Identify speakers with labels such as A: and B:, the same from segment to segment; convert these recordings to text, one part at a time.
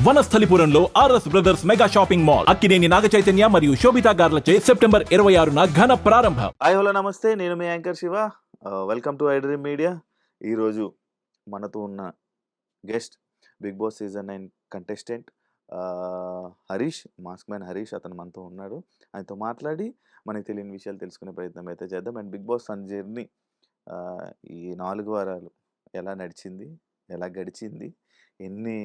A: వనస్థలిపురంలో RS brothers mega shopping mall Akkineni Naga Chaitanya మరియు Sobhita గార్లచే September 26న ఘన ప్రారంభం.
B: హాయ్ హలో నమస్తే, నేను మీ anchor Shiva. Welcome to iDream Media. ఈరోజు మనతో ఉన్న guest Bigg Boss season 9 contestant Harish, mask man Harish. అతను మనతో ఉన్నాడు. ఆయనతో మాట్లాడి మనకి తెలియని విషయాలు తెలుసుకునే ప్రయత్నం అయితే చేద్దాం. అండ్ బిగ్ బాస్ సన్ జర్నీ ఈ 4 వారాలు ఎలా నడిచింది, ఎలా గడిచింది, ఎన్ని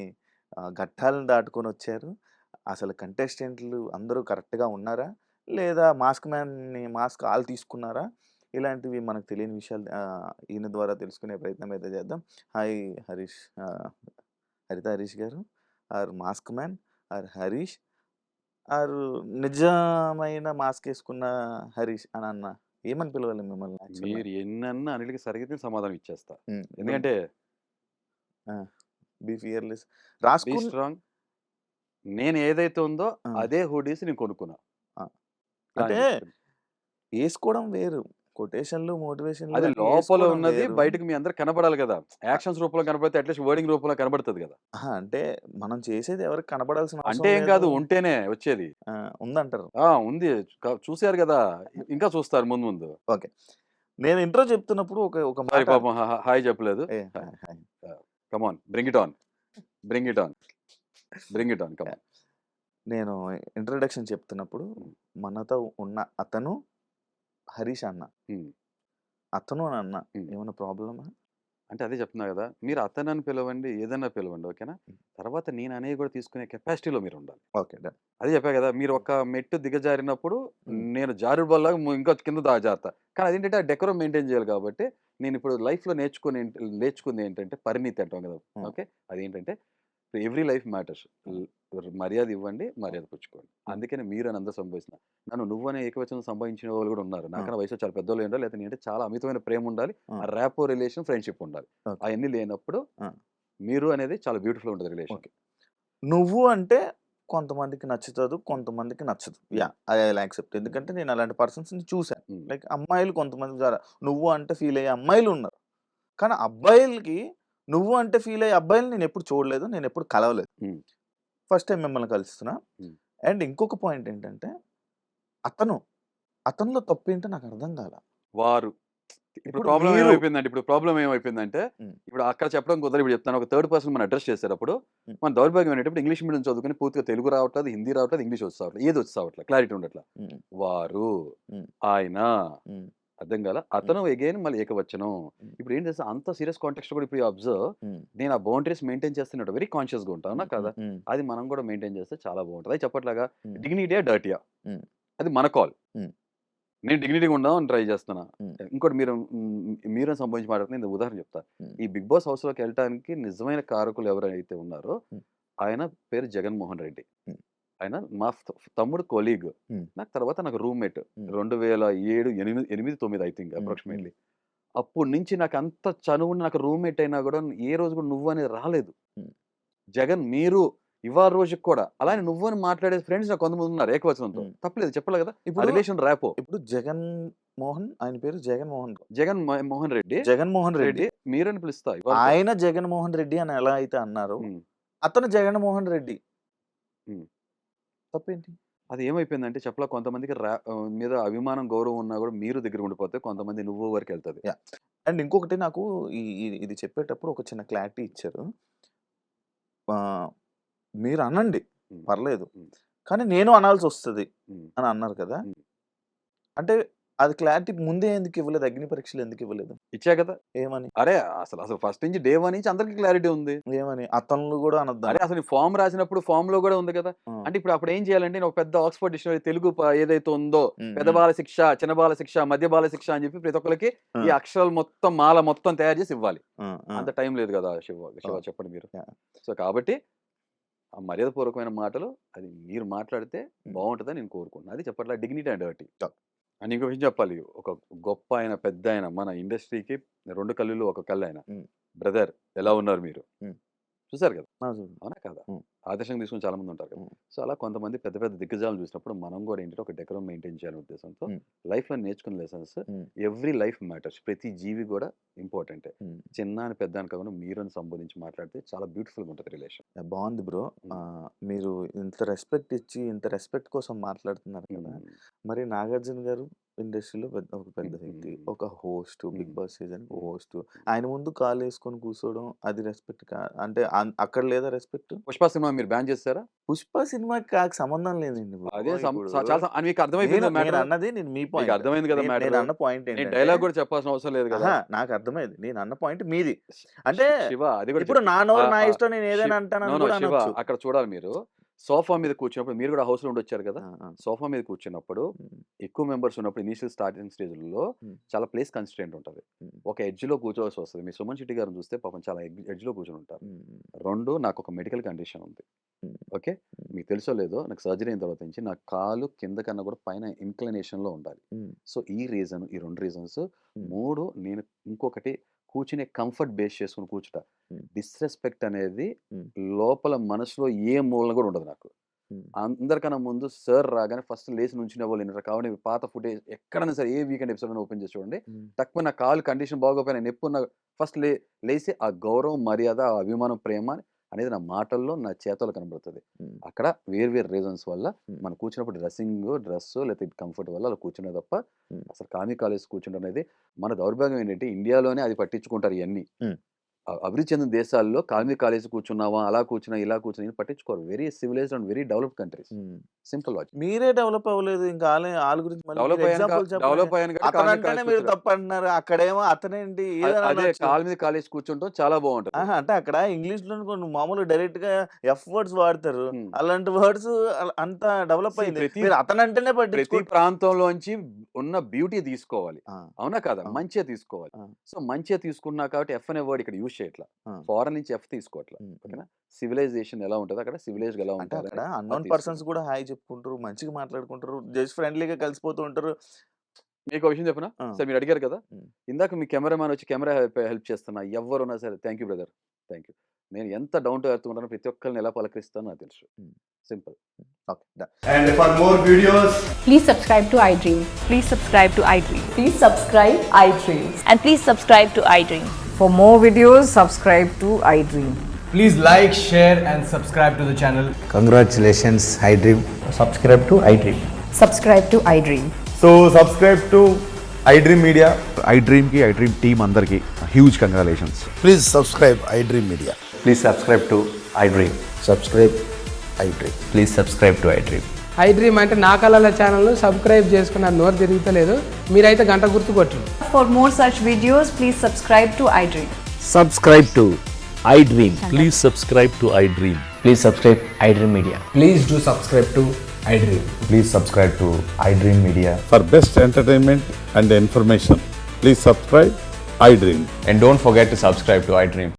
B: ఘట్టాలను దాటుకొని వచ్చారు, అసలు కంటెస్టెంట్లు అందరూ కరెక్ట్గా ఉన్నారా లేదా మాస్క్ మ్యాన్ని మాస్క్ ఆల్ తీసుకున్నారా, ఇలాంటివి మనకు తెలియని విషయాలు ఈయన ద్వారా తెలుసుకునే ప్రయత్నం అయితే చేద్దాం. హాయ్ హరీష్, హరిత హరీష్ గారు, or mask man, or Harish, or నిజమైన మాస్క్ వేసుకున్న హరీష్ అని అన్న ఏమని పిలవాలి మిమ్మల్ని?
C: మీరు ఎన్నన్నా అన్నిటికి సరిగ్గా సమాధానం ఇచ్చేస్తా. ఎందుకంటే
B: బీ ఫియర్లెస్
C: బీ
B: రాసుకుని
C: స్ట్రాంగ్. నేను ఏదైతే ఉందో అదే హుడీస్ నేను కొనుక్కున్నా.
B: అంటే వేసుకోవడం వేరు, కొటేషన్లు మోటివేషన్లు
C: అది
B: అన్ని
C: లోపల
B: వేసుకోవడం
C: ఉన్నది
B: వేరు.
C: బయటకు మీ అందరికి కనబడాలి కదా. యాక్షన్స్ రూపంలో కనబడితే అట్లీస్ట్ వర్డింగ్ రూపంలో కనబడుతుంది కదా.
B: అంటే మనం చేసేది ఎవరికి కనబడాల్సిన
C: అంటే
B: అవసరం
C: ఏం
B: లేదు.
C: కాదు, ఉంటేనే వచ్చేది.
B: ఉందంటారు.
C: ఉంది, చూసారు కదా, ఇంకా చూస్తారు ముందు ముందు.
B: ఓకే, నేను ఇంట్రో చెప్తున్నప్పుడు ఒక ఒక
C: సారీ
B: మాట
C: పాపం హాయ్ చెప్పలేదు.
B: ఏ, hi, hi.
C: Come on, bring it on, bring it on, bring it on, come on.
B: నేను ఇంట్రొడక్షన్ చెప్తున్నప్పుడు మనతో ఉన్న అతను హరీష్ అన్న, అతను అని అన్న, ఏమైనా ప్రాబ్లమా?
C: అంటే అదే చెప్తున్నా కదా, మీరు అతనని పిలవండి, ఏదన్నా పిలవండి, ఓకేనా. తర్వాత నేను అనేవి కూడా తీసుకునే కెపాసిటీలో మీరు ఉండాలి.
B: Okay, done.
C: అదే చెప్పా కదా, మీరు ఒక మెట్టు దిగజారినప్పుడు నేను జారుడు వల్ల ఇంకా కింద జారుతా. కానీ అదేంటంటే ఆ డెకరం మెయింటైన్ చేయాలి. కాబట్టి నేను ఇప్పుడు లైఫ్లో నేర్చుకుంది ఏంటంటే పరిణితి అంటాం కదా. ఓకే, అదేంటంటే ఎవ్రీ లైఫ్ మ్యాటర్స్. మర్యాద ఇవ్వండి, మర్యాద పుచ్చుకోండి. అందుకని మీరు అని అందరూ సంభవిస్తున్నారు. నన్ను నువ్వనే ఏకవచనం సంభవించిన వాళ్ళు కూడా ఉన్నారు. నాకన్నా వయసు చాలా పెద్దోళ్ళు ఉండాలి, లేకపోతే నేనంటే చాలా అమితమైన ప్రేమ ఉండాలి, ఆ ర్యాపో రిలేషన్, ఫ్రెండ్షిప్ ఉండాలి. అవన్నీ లేనప్పుడు మీరు అనేది చాలా బ్యూటిఫుల్ ఉంటుంది రిలేషన్.
B: నువ్వు అంటే కొంతమందికి నచ్చుతుంది, కొంతమందికి నచ్చదు. Yeah, I accept. ఎందుకంటే నేను అలాంటి పర్సన్స్ ని చూసాను. లైక్ అమ్మాయిలు కొంతమంది ద్వారా నువ్వు అంటే ఫీల్ అయ్యే అమ్మాయిలు ఉన్నారు. కానీ అబ్బాయిలకి నువ్వు అంటే ఫీల్ అయ్యే అబ్బాయిలు నేను ఎప్పుడు చూడలేదు, నేను ఎప్పుడు కలవలేదు. ఫస్ట్ టైం మిమ్మల్ని కలుస్తున్నా. అండ్ ఇంకొక పాయింట్ ఏంటంటే అతనిలో తప్పు ఏంటో నాకు అర్థం కాల.
C: వారు ఇప్పుడు
B: ఇప్పుడు
C: ప్రాబ్లం
B: మీరు-
C: ఏమైపోయిందంటే ఇప్పుడు అక్కడ చెప్పడం కుదరదు. ఇప్పుడు చెప్తాను, ఒక థర్డ్ పర్సన్ మనం అడ్రస్ చేసేటప్పుడు మన దౌర్భాగ్యం అనేటప్పుడు ఇంగ్లీష్ మీడియం చదువుకుని పూర్తిగా తెలుగు రావట్లేదు, హిందీ రావట్లేదు, ఇంగ్లీష్ వస్తావట్లేదు, ఏది వస్తావట్లేదు, క్లారిటీ ఉండట్లా. వారు, ఆయన, అర్థం కాల, అతను అగైన్ మళ్ళీ ఏకవచనం. ఇప్పుడు ఏం చేస్తా, అంత సీరియస్ కాంటెక్స్ట్ కూడా ఇప్పుడు అబ్జర్వ్, నేను ఆ బౌండరీస్ మెయింటైన్ చేస్తున్నట్టు వెరీ కాన్షియస్ గా ఉంటాను కదా. అది మనం కూడా మెయింటైన్ చేస్తే చాలా బాగుంటుంది. అది చెప్పట్లాగా డిగ్నిటీయా డర్టీయా అది మన కాల్. నేను డిగ్నిటీగా ఉండాలని ట్రై చేస్తున్నా. ఇంకోటి మీరు సంబంధించి మాట్లాడుతున్నా, నేను ఉదాహరణ చెప్తా. ఈ బిగ్ బాస్ హౌస్ లోకి వెళ్ళడానికి నిజమైన కారకులు ఎవరైతే ఉన్నారో ఆయన పేరు జగన్మోహన్ రెడ్డి. ఆయన మా తమ్ముడు కొలీగ్, నాకు తర్వాత నాకు రూమ్మేట్. 2007, 8, 9 I think approximately. అప్పటి నుంచి నాకు అంత చనువు, నాకు రూమ్మేట్ అయినా కూడా ఏ రోజు కూడా నువ్వు అనేది రాలేదు. జగన్ మీరు ఇవాళ రోజుకి కూడా అలానే నువ్వు అని మాట్లాడే ఫ్రెండ్స్ నాకు కొంతమంది ఉన్నారు ఏకవచనంతో. తప్పలేదు, చెప్పలే కదా. ఇప్పుడు రిలేషన్ ర్యాపో.
B: ఇప్పుడు జగన్మోహన్, ఆయన పేరు
C: జగన్మోహన్ రెడ్డి,
B: జగన్మోహన్ రెడ్డి
C: మీరని పిలుస్తా.
B: ఆయన జగన్మోహన్ రెడ్డి అని ఎలా అయితే అన్నారు, అతను జగన్మోహన్ రెడ్డి, తప్పేంటి?
C: అది ఏమైపోయిందంటే చెప్పలా, కొంతమందికి మీద అభిమానం, గౌరవం ఉన్నా కూడా మీరు దగ్గర ఉండిపోతే కొంతమంది నువ్వు వరకు వెళ్తుంది.
B: అండ్ ఇంకొకటి నాకు ఇది చెప్పేటప్పుడు ఒక చిన్న క్లారిటీ ఇచ్చారు. మీరు అనండి, పర్లేదు, కానీ నేను అనాల్సి వస్తుంది అని అన్నారు కదా. అంటే అది క్లారిటీ ముందే ఎందుకు ఇవ్వలేదు? అగ్ని పరీక్షలు ఎందుకు ఇవ్వలేదు?
C: ఇచ్చా కదా.
B: ఏమని?
C: అరే అసలు ఫస్ట్ నుంచి డే 1 నుంచి అందరికి క్లారిటీ ఉంది.
B: ఏమని? అతను కూడా అనొద్దు.
C: అరే అసలు ఫామ్ రాసినప్పుడు ఫామ్ లో కూడా ఉంది కదా. అంటే ఇప్పుడు ఏం చేయాలంటే, నేను ఒక పెద్ద ఆక్స్ఫర్డ్ డిక్షనరీ తెలుగు ఏదైతే ఉందో, పెద్ద బాల శిక్ష, చిన్న బాల శిక్ష, మధ్య బాల శిక్ష అని చెప్పి ప్రతి ఒక్కరికి ఈ అక్షరాలు మొత్తం మాల మొత్తం తయారు చేసి ఇవ్వాలి. అంత టైం లేదు కదా శివ చెప్పండి మీరు. సో కాబట్టి ఆ మర్యాదపూర్వకమైన మాటలు అది మీరు మాట్లాడితే బాగుంటుందని నేను కోరుకుంటున్నాను. అది చెప్పట్లా డిగ్నిటీ అండ్ డర్టీ. అని ఇంకో విషయం చెప్పాలి, ఒక గొప్ప ఆయన, పెద్ద ఆయన, మన ఇండస్ట్రీకి 2 కళ్ళులు ఒక కళ్ళు ఆయన. బ్రదర్ ఎలా ఉన్నారు మీరు? చూసారు కదా, అవునా కదా. ఆదర్శంగా తీసుకుని చాలా మంది ఉంటారు కదా. సో అలా కొంతమంది పెద్ద పెద్ద దిగ్గజాలను చూసినప్పుడు మనం కూడా ఏంటంటే ఒక డెకరం మెయింటైన్ చేయాలనే ఉద్దేశంతో లైఫ్లో నేర్చుకునే లెసన్స్ ఎవ్రీ లైఫ్ మ్యాటర్స్, ప్రతి జీవి కూడా ఇంపార్టెంటే. చిన్న అని పెద్ద అని కాకుండా మీరు అని సంబోధించి మాట్లాడితే చాలా బ్యూటిఫుల్గా ఉంటుంది రిలేషన్.
B: బాగుంది బ్రో. మీరు ఇంత రెస్పెక్ట్ ఇచ్చి ఇంత రెస్పెక్ట్ కోసం మాట్లాడుతున్నారు కదా. మరి నాగార్జున గారు ఇండస్ట్రీలో ఒక పెద్ద వ్యక్తి, ఒక host, Bigg Boss season host. ఆయన ముందు కాలు వేసుకొని కూర్చోవడం అది రెస్పెక్ట్ అంటే అక్కడ లేదా రెస్పెక్ట్?
C: పుష్ప సినిమా మీరు బ్యాన్ చేస్తారా?
B: పుష్ప సినిమాకి నాకు సంబంధం లేదండి bro.
C: అదే
B: ఇప్పుడు
C: చాలా మీకు అర్థమైపోయింది
B: నేను
C: మ్యాటర్.
B: అన్నది నేను మీ
C: మీకు
B: పాయింట్,
C: అర్థమైంది కదా
B: నేను
C: మ్యాటర్.
B: అన్న పాయింట్
C: నేను
B: ఏంటంటే
C: డైలాగ్ కూడా చెప్పాల్సిన అవసరం లేదు కదా.
B: నాకు అర్థమైంది, నేను అన్న పాయింట్ మీది. అంటే
C: శివ అది కూడా
B: ఇప్పుడు నా నోరు నా
C: ఆ,
B: ఇష్టం, నేను ఏదైనా అంటాను కూడా
C: శివ
B: అనొచ్చు.
C: అక్కడ చూడాలి మీరు. సోఫా మీద కూర్చున్నప్పుడు మీరు కూడా హౌస్ లో ఉండొచ్చారు కదా. సోఫా మీద కూర్చున్నప్పుడు ఎక్కువ మెంబర్స్ ఉన్నప్పుడు ఇనిషియల్ స్టార్టింగ్ స్టేజ్లో చాలా ప్లేస్ కన్స్ట్రెంట్ ఉంటుంది. ఒక ఎడ్జ్ లో కూర్చోవాల్సి వస్తుంది. మీ సుమన్ శెట్టి గారిని చూస్తే పాపం చాలా ఎడ్జ్ లో కూర్చొని ఉంటారు. రెండు, నాకు ఒక మెడికల్ కండిషన్ ఉంది. ఓకే, మీకు తెలుసో లేదో, నాకు సర్జరీ అయిన తర్వాత నుంచి నా కాలు కింద కన్నా కూడా పైన ఇన్క్లినేషన్ లో ఉండాలి. సో ఈ రీజన్, ఈ రెండు రీజన్స్. మూడు, నేను ఇంకొకటి కూర్చునే కంఫర్ట్ బేస్ చేసుకుని కూర్చుంటా. డిస్రెస్పెక్ట్ అనేది లోపల మనసులో ఏ మూలన కూడా ఉండదు నాకు. అందరికన్నా ముందు సార్ రాగానే ఫస్ట్ లేచి నుంచిన వాళ్ళు వినరు కాబట్టి పాత ఫుటేజ్ ఎక్కడైనా సరే ఏ వీకెండ్ ఎపిసోడ్ ఓపెన్ చేసి చూడండి. తక్కువ నా కాలు కండిషన్ బాగోపోయినా నొప్పి ఉన్న ఫస్ట్ లేచి ఆ గౌరవం, మర్యాద, ఆ అభిమానం, ప్రేమ అనేది నా మాటల్లో, నా చేతల్లో కనబడుతుంది. అక్కడ వేరు రీజన్స్ వల్ల మనం కూర్చున్నప్పుడు డ్రెస్ లేకపోతే కంఫర్ట్ వల్ల అలా కూర్చునే తప్ప అసలు కామి కాలేజ్ కూర్చుంటే అనేది మన దౌర్భాగ్యం ఏంటంటే ఇండియాలోనే అది పట్టించుకుంటారు. ఇవన్నీ అభివృద్ధి చెందిన దేశాల్లో కాలేజ్ కూర్చున్నావా, అలా కూర్చున్నా, ఇలా కూర్చున్నా పట్టించుకోరు. Very civilised and very developed countries. Simple logic.
B: మీరే డెవలప్ అవ్వలేదు, ఇంకా వాళ్ళ గురించి
C: డెవలప్ అయ్యాను
B: అతనంటేనే మీరు తప్పు అంటున్నారు. అక్కడేమో అతనేంటి
C: అదే కాలు మీద కాలేజ్ కూర్చుంటాం చాలా బాగుంటుంది.
B: అంటే అక్కడ ఇంగ్లీష్ లో మామూలు డైరెక్ట్ గా ఎఫ్ వర్డ్స్ వాడతారు. అలాంటి వర్డ్స్ అంత డెవలప్ అయింది. మీరు అతనంటేనే
C: ప్రతి
B: పట్టించుకో.
C: ప్రాంతంలోంచి ఉన్న బ్యూటీ తీసుకోవాలి, అవునా కదా, మంచిగా తీసుకోవాలి. సో మంచిగా తీసుకున్నా కాబట్టి ఎఫ్ అనే వర్డ్ ఇక్కడ యూజ్ చేయట్లా. ఫారెన్ నుంచి ఎఫ్ తీసుకోవట్లా. ఓకేనా, సివిలైజేషన్ ఎలా ఉంటుంది అక్కడ, సివిలైజ్ ఎలా
B: అంటే
C: ఉంటుంది.
B: అక్కడ అన్నోన్ పర్సన్స్ కూడా హాయ్ చెప్పుకుంటారు, మంచిగా మాట్లాడుకుంటారు, జస్ట్ ఫ్రెండ్లీగా కలిసిపోతూ ఉంటారు.
C: మీకు విషయం చెప్పనా సార్, మీరు అడిగారు కదా ఇందాక మీ కెమెరామ్యాన్ వచ్చి కెమెరా హెల్ప్ చేస్తున్నా ఎవరున్నా సరే thank you brother, thank you. నేను ఎంత డౌన్ టు ఎర్త్ ఉంటానో ప్రతి ఒక్కరిని ఎలా పలకరిస్తానో నాకు తెలుసు. Simple.
D: And for more videos,
E: Please subscribe to iDream.
F: Please subscribe to iDream.
E: Please subscribe iDream.
F: And please subscribe to iDream.
G: For more videos, subscribe to iDream.
D: please like, share and subscribe to the channel.
H: Congratulations, iDream.
I: Subscribe to iDream.
E: Subscribe to iDream.
I: So subscribe to iDream Media.
J: iDream ki iDream team andarki huge congratulations.
H: Please subscribe iDream Media.
I: Please subscribe to iDream.
H: Subscribe iDream.
I: Please subscribe to iDream.
K: iDream అంటే నా కళల ఛానల్ను subscribe చేసుకున్న నోరు తిరుగుతలేదు. మీరైతే గంట గుర్తు కొట్టండి.
E: For more such videos, please subscribe to iDream.
I: Subscribe to iDream. Please subscribe to iDream.
F: Please subscribe iDream Media.
D: Please do subscribe to iDream.
I: Please subscribe to iDream Media.
J: For best entertainment and information, please subscribe iDream.
I: And don't forget to subscribe to iDream.